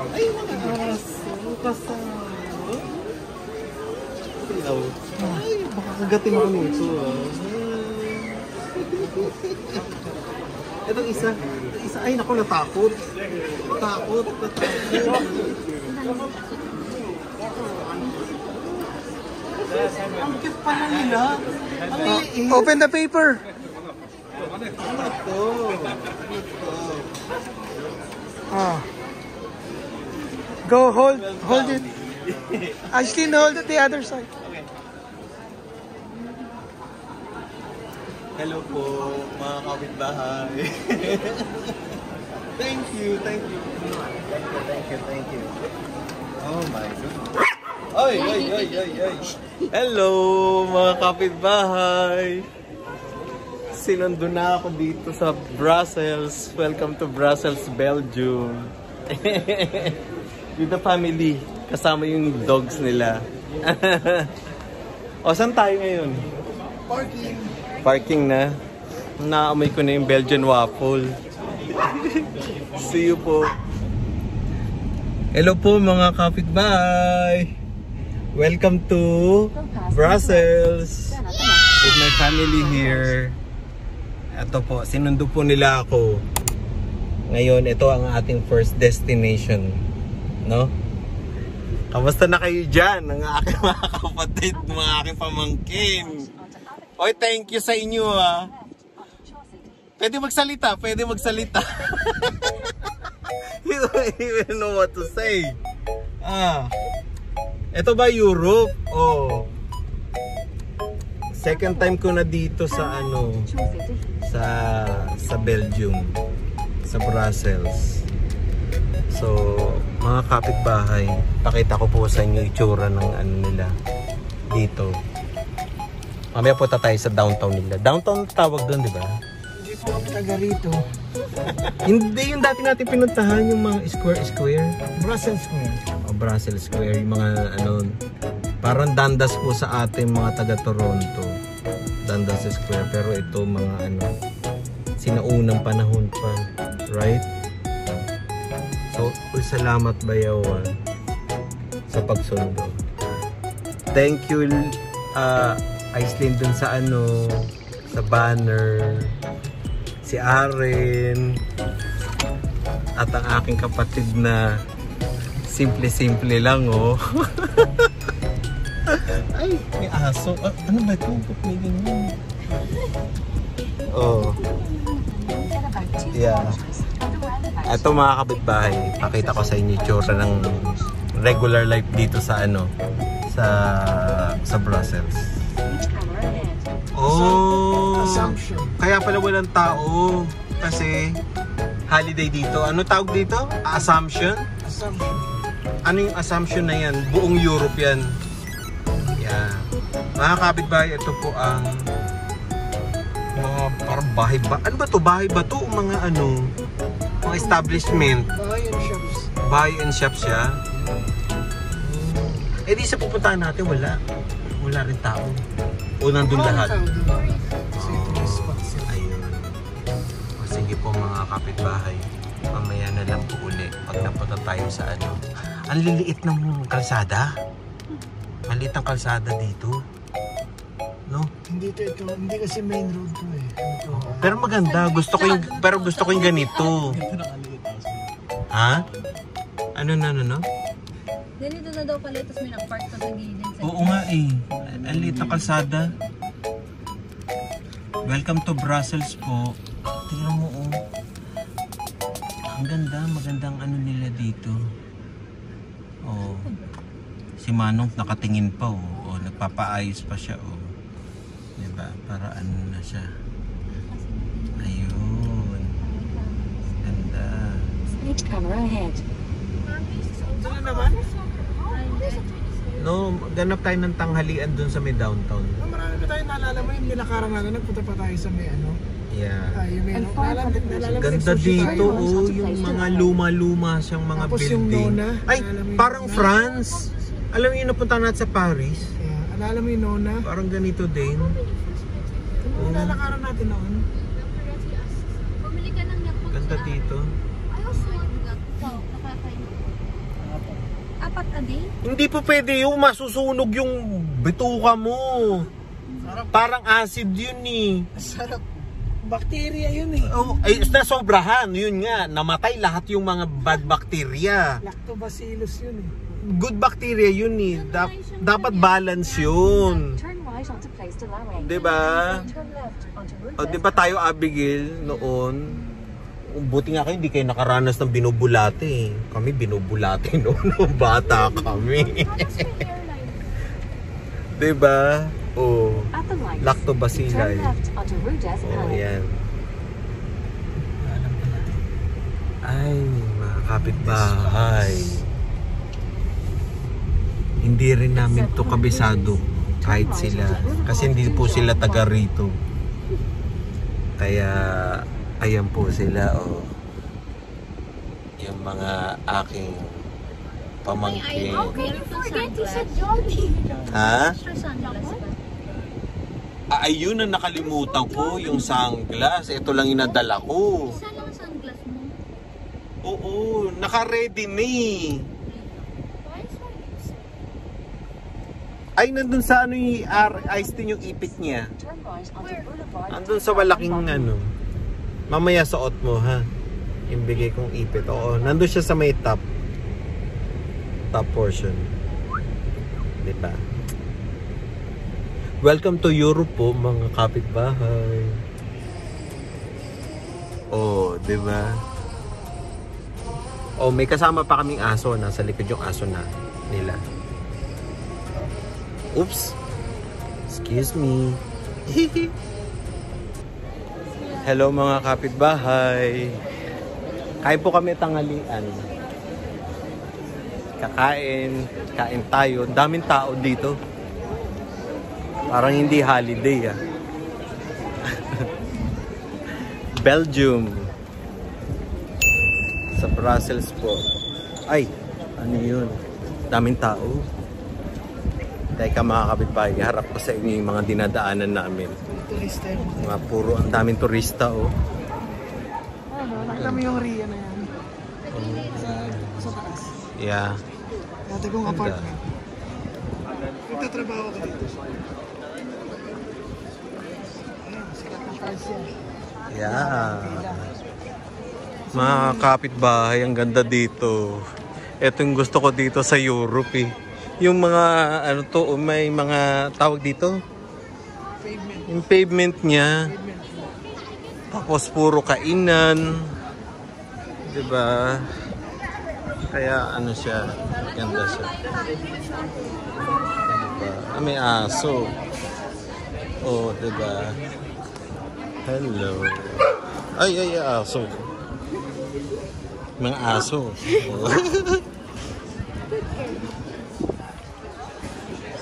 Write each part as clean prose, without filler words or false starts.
Ay, mga aso. Kasama. Ay, baka kagatin ako nito. Itong isa. Ay, naku, natakot. Natakot. Ang cute pala nila. Ang liit. Open the paper. Ano to? Go, hold it. Ashlyn, hold it the other side. Okay. Hello po, mga kapitbahay. Thank you. Thank you. Oh my God. Ay. Hello, mga kapitbahay. Sinundo na ako dito sa Brussels. Welcome to Brussels, Belgium. With the family. Kasama yung dogs nila. O, saan tayo ngayon? Parking na. Naamoy ko na yung Belgian waffle. See you po. Hello po mga kapitbahay. Welcome to Brussels. With my family here. Ito po, sinundo po nila ako. Ngayon, ito ang ating first destination. No? Kamusta na kayo dyan? Ang aking mga kapatid, mga aking pamangkin. Oy, thank you sa inyo ah. Pwede magsalita. You don't even know what to say. Ito ba Europe? Oh. Second time ko na dito sa sa Belgium, sa Brussels. So, mga kapitbahay, pakita ko po sa inyo itsura ng nila dito. Mamaya po tayo sa downtown nila. Downtown tawag doon, di ba? Hindi po ako taga rito. Hindi yung dati natin pinuntahan, yung mga square. Brussels Square. O, Brussels Square, yung mga parang Dundas po sa ating mga taga Toronto. Dundas Square, pero ito mga sinaunang panahon pa, right? So, salamat Bayawan sa pagsundo. Thank you Aislinn dun sa sa banner, si Aren, at ang aking kapatid na simple lang Ay, may aso. Ano ba ito? May ganyan. Oh. Yeah. Ito mga kapitbahay, pakita ko sa inyo itsura ng regular life dito sa sa Brussels. Oh, kaya pala walang tao kasi holiday dito. Ano tawag dito? Assumption? Ano yung Assumption na yan? Buong Europe yan. Yeah. Mga kapitbahay, ito po ang mga parang bahay ba? Ano ba to? Bahay ba to? Mga mga establishment. Bahay and shops siya. Eh di sa pupuntahan natin wala rin tao. O nandun lahat. Ayun. O, sige po mga kapitbahay. Mamaya na lang po uli pag napunta tayo sa Ang liliit ng kalsada. Maliit ang kalsada dito. No? Hindi kasi main road to eh. Pero maganda. Gusto ko yung ganito. Ha? Ano? Ganito na daw pala, tapos may nag-park pa sa gilid. Oo nga eh. Ang liit na kalsada. Welcome to Brussels po. Tingnan mo Ang ganda, magandang nila dito. Oh. Si Manong nakatingin pa nagpapaayos pa siya Diba? Para na siya. Ayun. Ganda. Switch camera ahead. Saan naman? No, ganap tayo ng tanghalian dun sa may downtown. Marami pa tayo naalala mo yung nilakarang nagpunta pa tayo sa may Yeah. Ganda dito yung mga luma-luma siyang mga tapos building. Yung Nona, ay, parang France. Alam mo yung napunta natin sa Paris? Yeah. Alala mo yung Nona? Parang ganito din. Kung lalakaran natin noon. Pumili ka ng yakot. Ganda dito. I also want that. Wow, nakakain. Apat a day? Hindi po pwede yung masusunog yung bituka mo. Parang acid yun eh. Sarap. Bacteria yun eh. Oh, ay, nasobrahan, yun nga. Namatay lahat yung mga bad bacteria. Lactobacillus yun eh. Good bacteria yun eh. Dapat balance yun. Turn right onto Place de la Reine. Diba? Turn left onto Route O, diba tayo, Abigail, noon? Buti nga kayo, hindi kayo nakaranas ng binubulate eh. Kami binubulate noon. Bata kami. Diba? Oh. At the lights. Lactobacilli. Turn left onto Rue des Oh, Halles. yan. Ay, mga kapitbahay. Hindi rin namin to kabisado kahit sila. Kasi hindi po sila taga rito. Kaya, ayan po sila, oh. Yung mga aking pamangkin. How can you forget you said Johnny? Ha? Extra sunglass ba? Ayun ang nakalimutan ko, yung sunglass. Ito lang inadala ko. Isa lang sunglass mo. Oo, naka-ready na eh. Ay, nandun sa ano yung ice tin yung ipit niya. Turn right onto Boulevard. Andun sa malaking ano. Mamaya suot mo ha. Yung bigay kong ipit. Oo, nandun siya sa may top. Top portion. Diba? Welcome to Europe po, mga kapitbahay. Oh, diba? Oh, may kasama pa kaming aso. Nasa likod yung aso na nila. Oops. Excuse me. Hello mga kapitbahay. Kain po kami tanghalian. Kain tayo. Daming tao dito. Parang hindi holiday ah. Belgium. Sa Brussels po. Ay, ano yun? Daming tao. Teka mga kapitbahay, harap ko sa inyo yung mga dinadaanan namin. Turista yun. Mga puro, ang daming turista oh. Ano, nakita mo yung Ria na yan. Sa taas. Yeah. Dati kong apartment. Nagtatrabaho ko dito. Ayan, sikat ng cars yan. Yeah. Mga kapitbahay, ang ganda dito. Ito yung gusto ko dito sa Europe eh. Yung mga, ano to, may mga tawag dito? Pavement. Yung pavement niya. Tapos puro kainan. Diba? Kaya ano siya, ganda siya. Diba? Ah, may aso. Oh, diba? Hello. Ay, aso. Mga aso. Oh.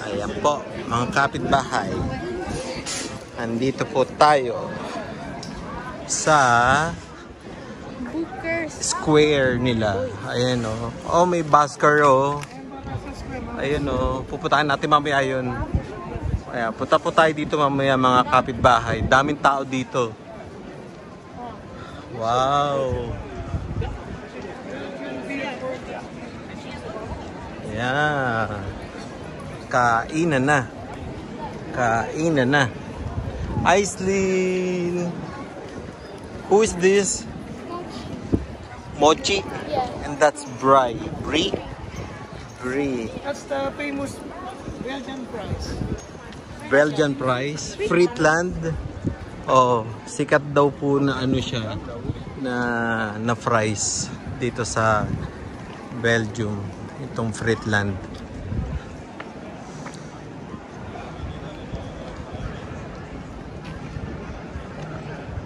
Ayan po, mga kapitbahay. Andito po tayo sa square nila. Ayan o. Oh, may basker o. Ayan o. Pupuntahan natin mamaya yun. Ayan, punta po tayo dito mamaya mga kapitbahay. Daming tao dito. Wow. Ayan. Kainan na. Kainan na. Aislinn. Who is this? Mochi? Yeah. And that's Brie. Brie? Brie. That's the famous Belgian fries. Belgian fries. Friesland. Oh, sikat daw po na ano siya. Na fries. Dito sa Belgium. Itong Friesland.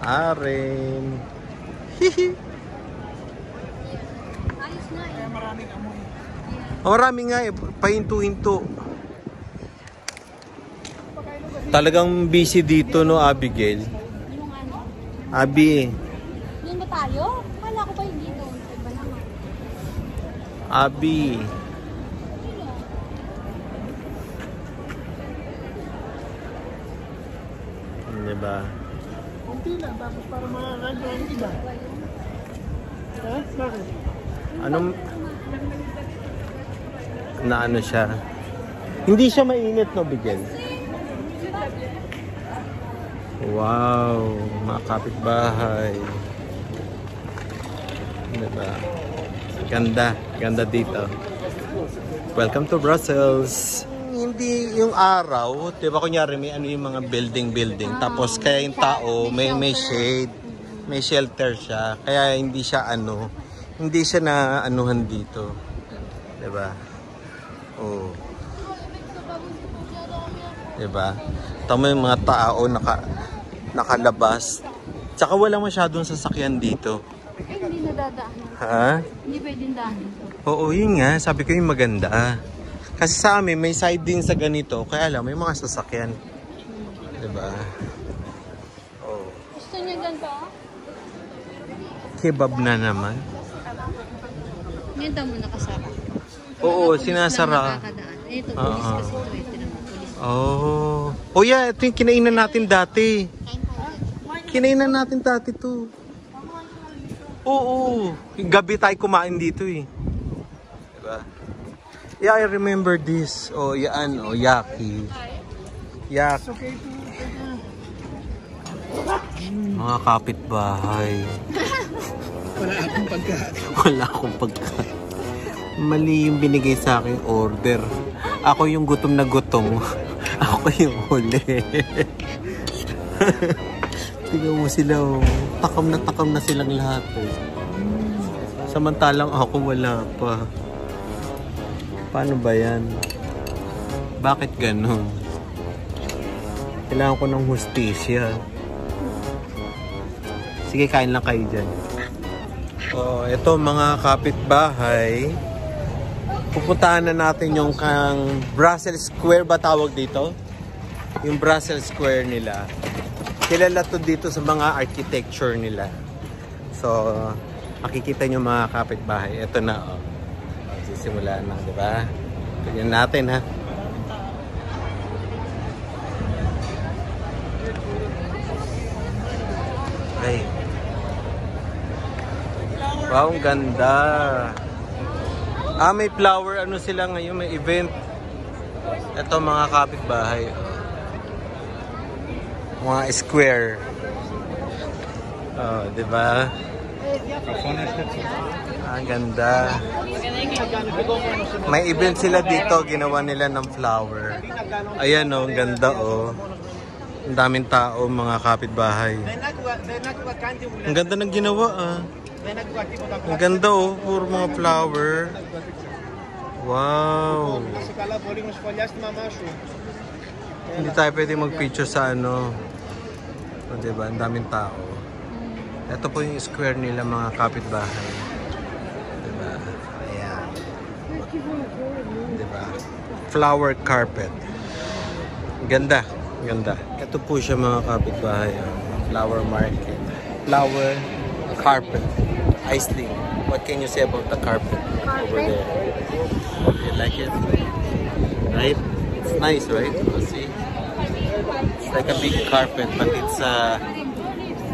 Aren. Hihi. Ayos na eh. Kaya maraming amoy. Marami nga eh, pahinto-hinto. Talagang busy dito no, Abigail. Yung ano? Abi, Yun ba tayo? Kala ko ba hindi doon? Iba naman. Abi. Diba? Kunti lang, tapos para makakain ko ang iba. Ha? Bakit? Anong... Na ano siya? Hindi siya mainit, no, Bigel? Wow, mga kapitbahay. Diba? Ganda, ganda dito. Welcome to Brussels. Hindi yung araw, diba kunyari may ano yung mga building. Tapos kaya yung tao, may shade. May shelter siya. Kaya hindi siya ano, hindi siya na anuhan dito. Diba? Oh. Diba? Tama yung mga tao nakalabas. Tsaka wala masyadong sasakyan dito. Hindi nadadaanan. Ha? Hindi pwedeng daanan. Oo, yun nga. Sabi ko yung maganda. Kasi sa amin, may side din sa ganito. Kaya alam, may mga sasakyan. Diba? Oh. Gusto niya ganito? Kebab na naman. Ngayon mo nakasara. Oo, sinasara. Ito, pulis kasi ito. Pulis. Oh. Oh yeah, ito yung kinainan natin dati. Kinainan natin dati to. Oo. Gabi tayo kumain dito eh. Diba? Yeah, I remember this. Oh, yan. Oh, yaki. Yak. Mga kapitbahay. Wala akong pagkain. Wala akong pagkain. Mali yung binigay sa aking order. Ako yung gutom na gutom. Ako yung huli. Tingnan mo sila, oh. Takam na silang lahat. Oh. Samantalang ako wala pa. Paano ba yan? Bakit ganun? Kailangan ko ng hustisya. Sige, kain lang kayo dyan. Oh, ito mga kapitbahay. Pupuntahan na natin yung kang Brussels Square ba tawag dito? Yung Brussels Square nila. Kilala to dito sa mga architecture nila. So, makikita nyo mga kapitbahay. Ito na, oh. Sisimulan na, di ba? Tignan natin, ha? Ay. Wow, ang ganda. Ah, may flower. Ano sila ngayon? May event. Ito mga kapitbahay. Mga square. Oh, di ba? Ang ganda. May event sila dito. Ginawa nila ng flower. Ayan, oh. Ang ganda, oh. Ang daming tao, mga kapitbahay. Ang ganda ng ginawa, ah. Ang ganda, oh. Puro mga flower. Wow. Hindi tayo pwede mag-picture sa ano. O, diba? Ang daming tao. Ito po yung square nila, mga kapitbahay. Diba? Ayan. Diba? Flower carpet. Ganda. Ganda. Ito po siya, mga kapitbahay. Flower market. Flower carpet. Iceland. What can you say about the carpet over there? You like it? Right? It's nice, right? See? It's like a big carpet, but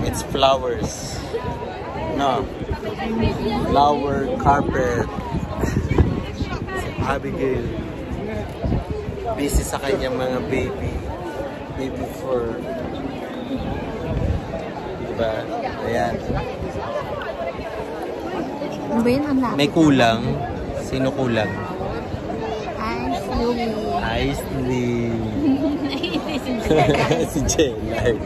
it's flowers. No. Flower carpet. Si Abigail. Busy sa kanyang mga baby. Baby fur. Diba? Ayan. Ano ba yun? Ang lapit. May kulang. Sino kulang? Iceland. Si Jelay.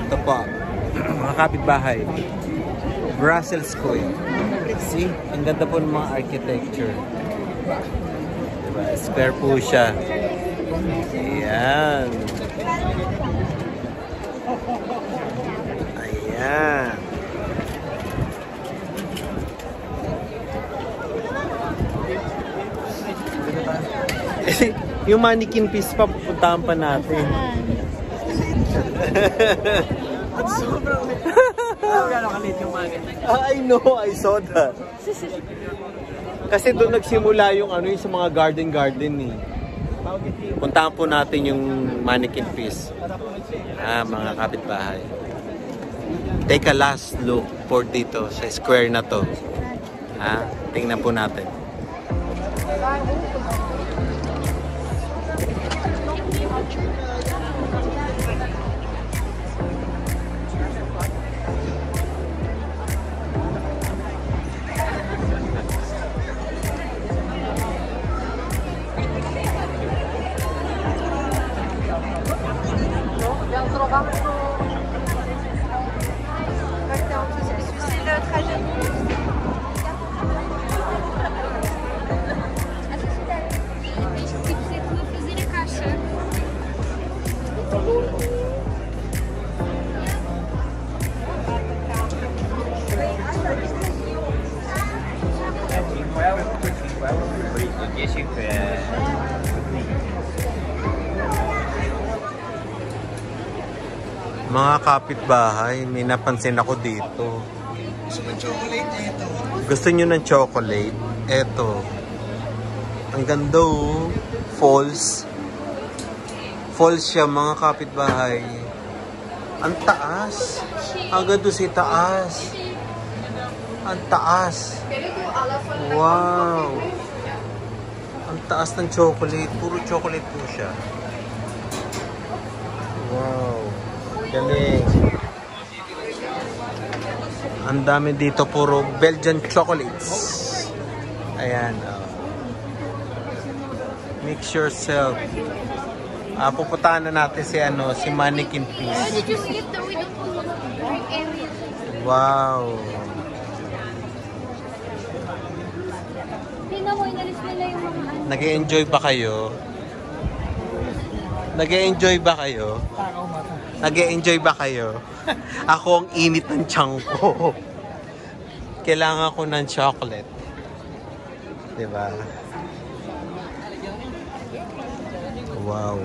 Ito po. Mga kapitbahay. Brussels Square. See? Ang ganda po ng mga architecture. Diba? Square po siya. Ayan. Ayan. Yung mannequin piece pa, pupuntahan pa natin. I know, I saw that. Kasi doon nagsimula yung ano yung sa mga garden eh. Puntahan po natin yung mannequin piece. Mga kapitbahay. Take a last look for dito sa square na to. Tingnan po natin. Mga kapitbahay, may napansin ako dito. Gusto ng chocolate na ito. Gusto nyo ng chocolate? Eto. Ang ganda oh. Falls. Falls siya mga kapitbahay. Ang taas. Hanggang doon sa taas. Ang taas. Wow. Ang taas ng chocolate. Puro chocolate po siya. Wow. Galing. Ang dami dito puro Belgian chocolates. Ayan. Mix yourself. Pupuntahan na natin si mannequin piece. Did you see it though? We don't know what area. Wow. Tingnan mo, inalis nila yung mga ano. Nag-e-enjoy ba kayo? Nag-e-enjoy ba kayo? Nag-e-enjoy ba kayo? Ako ang init ng tiyan ko. Kailangan ko ng chocolate. Diba? Wow.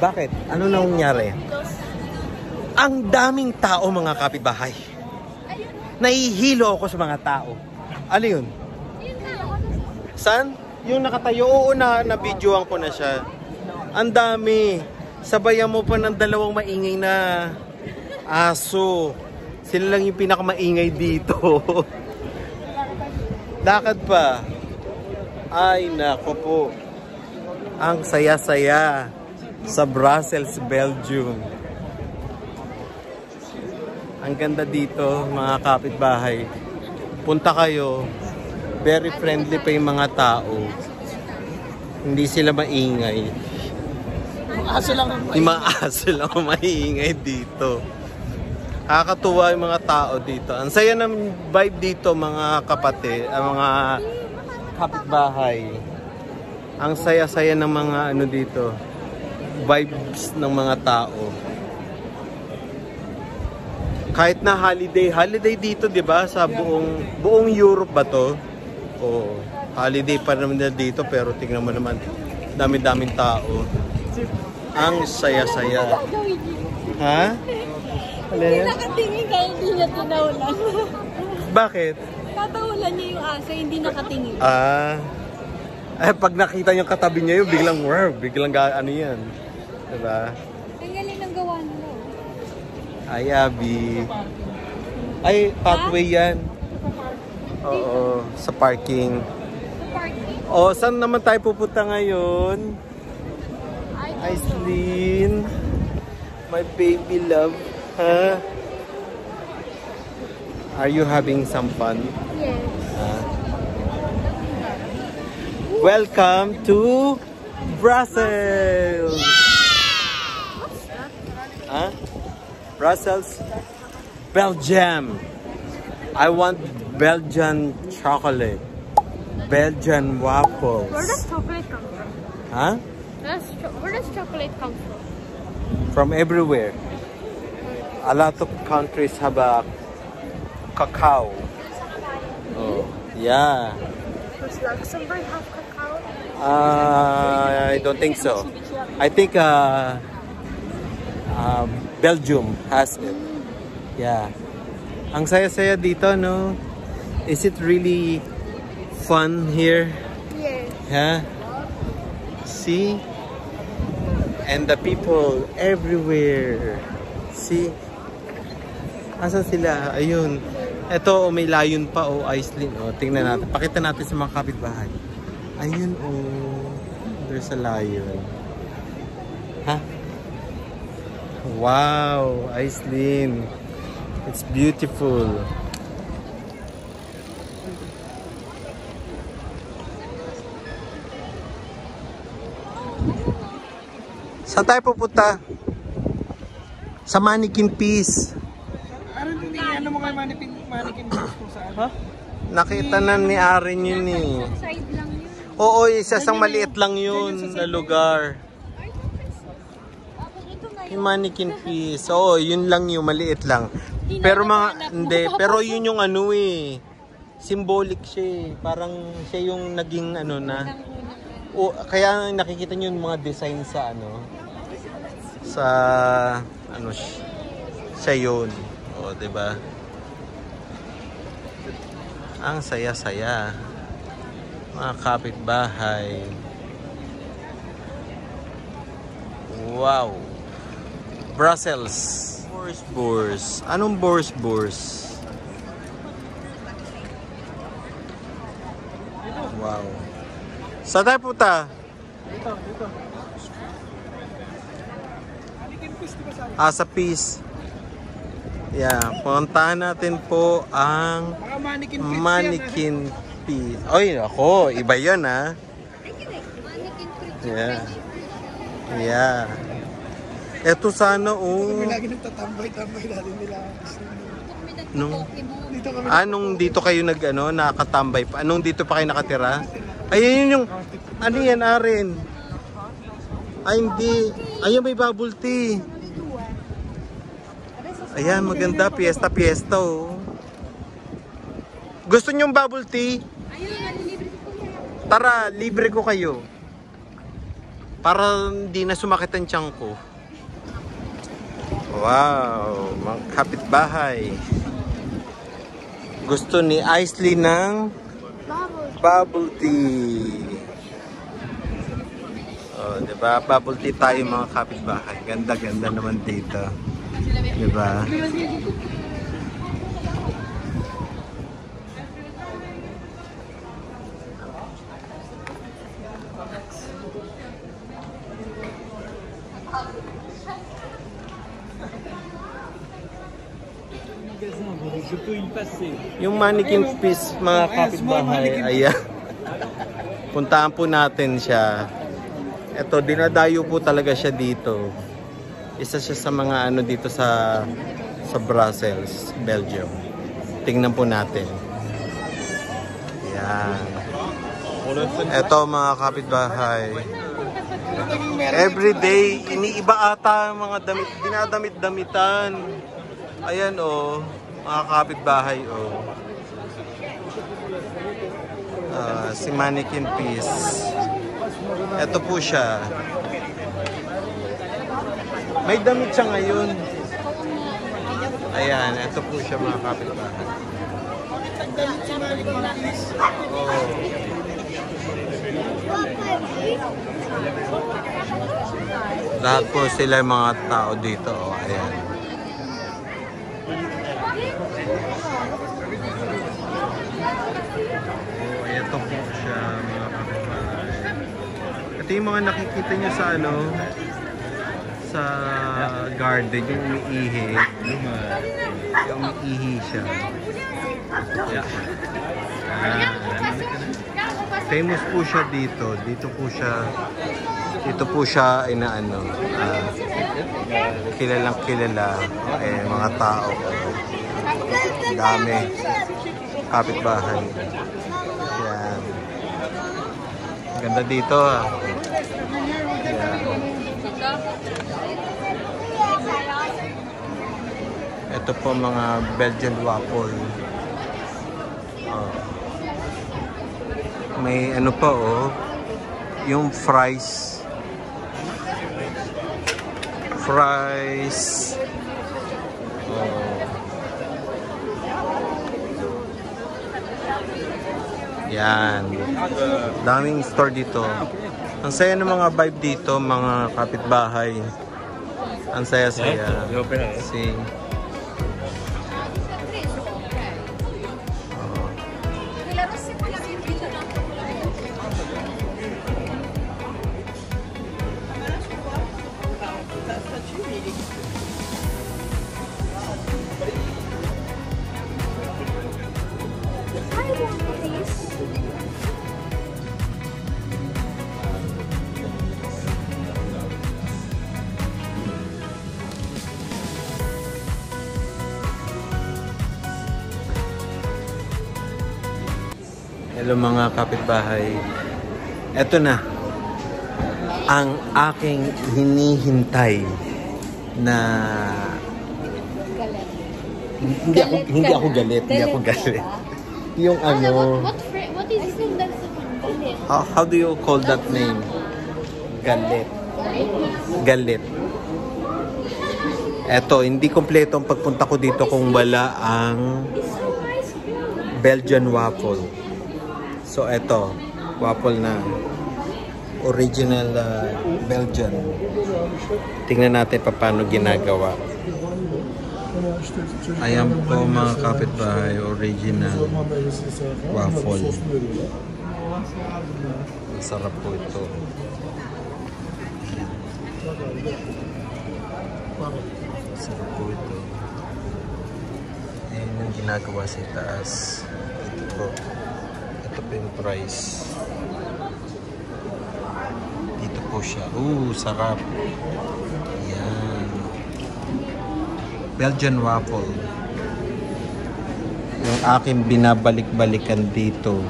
Bakit? Ano nangyari? Ang daming tao mga kapitbahay. Nahihilo ako sa mga tao. Ano yun? Saan? Yung nakatayo. Oo na videoan ko na siya. Ang dami. Sabayan mo pa ng dalawang maingay na aso. Sila lang yung pinakamaingay dito. Lakad pa. Ay nako po. Ang saya-saya sa Brussels, Belgium. Ang ganda dito, mga kapitbahay. Punta kayo. Very friendly pa yung mga tao. Hindi sila maingay. Mga aso lang ang Yung mga aso lang ang maingay dito. Nakakatuwa yung mga tao dito. Ang saya ng vibe dito, mga kapatid, mga kapitbahay. Ang saya-saya ng mga ano dito. Vibes ng mga tao. Kahit na holiday dito, 'di ba? Sa buong Europe ba 'to? Oo. Holiday pa naman dito pero tingnan mo naman, dami-daming tao. Ang saya-saya. Ha? Hindi nakatingin kaya hindi niya tinawalan. Bakit? Tatawalan niya yung aso, hindi nakatingin. Pag nakita niyo katabi niya yun, biglang ano yan. Diba? Ang galing ng gawa nila. Ay, Abby. Ay, pathway yan. Oo, sa parking. Sa parking? O, saan naman tayo pupunta ngayon? Aislinn. My baby love. Huh? Are you having some fun? Yes. Welcome to Brussels. Brussels, Belgium. I want Belgian chocolate, Belgian waffles. Where does chocolate come from? Huh? Where does chocolate come from? From everywhere. A lot of countries have a cacao. Oh, yeah. Does Luxembourg have cacao? I don't think so. I think Belgium has it. Yeah. Ang saya-saya dito, no? Is it really fun here? Yes. Yeah. See? And the people everywhere. See? Asan sila? Ayun. Ito, may layon pa, Aislinn. Tingnan natin. Pakita natin sa mga kapitbahay. Ayun, there's a lion. Ha? Wow, Aislinn. It's beautiful. Saan tayo pupunta? Sa Mannequin Peace. Ano mo kayo mannequin kung saan? Ha? Nakita na ni Aren yun eh. Side lang yun. Oo, isang maliit lang yun na lugar. Ito na yun. Yung Mannequin Peace. Oo, yun lang yung maliit lang. Pero pero yun yung ano eh. Symbolic siya eh. Parang siya yung naging ano na. O, kaya nakikita niyo yung mga design sa ano. Sa ano siya yun. O, diba? Ang saya-saya. Mga kapitbahay. Wow. Brussels. Borsboers. Anong Borsboers? Wow. Saan tayo punta? Dito. Mannequin Peace, di ba sabi? Sa Peace. Yeah, puntahan natin po ang Mga Mannequin Peace. Mannequin Peace. Oy, ako, iba 'yon ha. Mannequin creature. Yeah. Yeah. Ito sana Kami lagi nagtatambay-tambay natin nila. Dito kami. Anong dito kayo nakatambay pa? Anong dito pa kayo nakatira? Ayun yung ano yan, Aren? Ay hindi. Ayun, may bubble tea. Ayan, maganda. Fiesta oh. Gusto nyo bubble tea? Tara, libre ko kayo. Para hindi na sumakit ang tiyan ko. Wow, mga kapitbahay. Gusto ni Aislinn ng bubble tea. Oh, diba? Bubble tea tayo mga kapitbahay. Ganda-ganda naman dito. Diba? Yung Mannequin Peace mga kapitbahay, ayan. Puntahan po natin siya. Ito, dinadayo po talaga siya dito. Isa siya sa mga ano dito sa Brussels, Belgium. Tingnan po natin. Ayan. Ito mga kapitbahay. Everyday, iniiba ata mga damit, dinadamit-damitan. Ayan oh, mga kapitbahay oh. Si Mannequin Peace. Ito po siya. May damit siya ngayon. Ayan, ito po siya mga kapitbahay. Oh. Lahat po sila mga tao dito. Oh, ayan. Oh, ito po siya mga kapitbahay. Ito yung mga nakikita nyo sa ano, sa garden, yung umiihi. Yung umiihi siya. Yeah. Famous po siya dito. Dito po siya inaano. Kilalang kilala. Mga tao. Dami. Kapitbahay. Yan. Ganda dito ah. Yan. Ito po mga Belgian waffle. May ano pa yung fries. Yan. Daming store dito. Ang saya ng mga vibe dito, mga kapitbahay. Ang saya-saya. See. Hello mga kapitbahay. Ito na ang aking hinihintay na hindi ako galit. Yung ano, What is it that's galit? how do you call that name? Galit. Eto, hindi kompleto ang pagpunta ko dito kung wala ang Belgian waffle. So eto, waffle na original Belgian. Tingnan natin paano ginagawa. Ayan po mga kapitbahay, original waffle. Masarap po ito. Masarap po ito. Ayan yung ginagawa sa taas. Ito po. Ito po yung price. Dito po siya. Sarap. Ayan. Belgian waffle. Yung aking binabalik-balikan dito.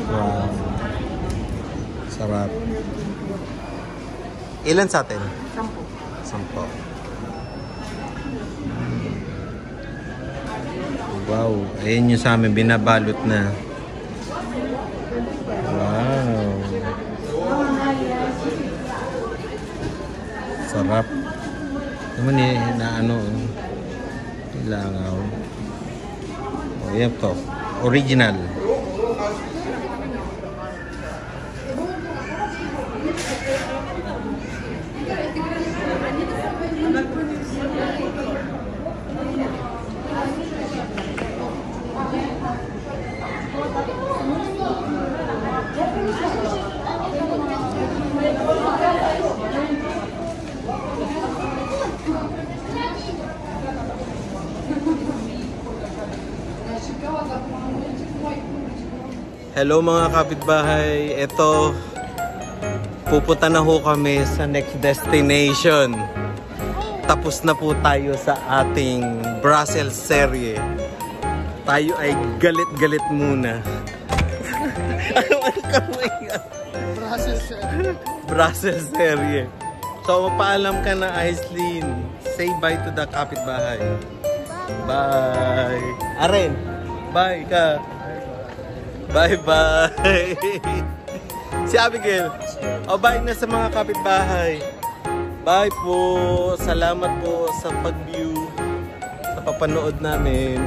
Wow. Sarap. Ilan sa atin? 10. Wow. Ayan yung sa amin. Binabalot na. Wow. Sarap. Naman na ano. Ilangaw. Yan to. Original. Hello mga kapitbahay, ito pupunta na ho kami sa next destination. Tapos na po tayo sa ating Brussels serye. Tayo ay galit-galit muna. Brussels serye. So mapaalam ka na, Aislinn. Say bye to the kapitbahay. Bye. Aren, bye ka. Bye-bye! Si Abigail, bye na sa mga kapitbahay. Bye po! Salamat po sa pag-view, sa papanood namin.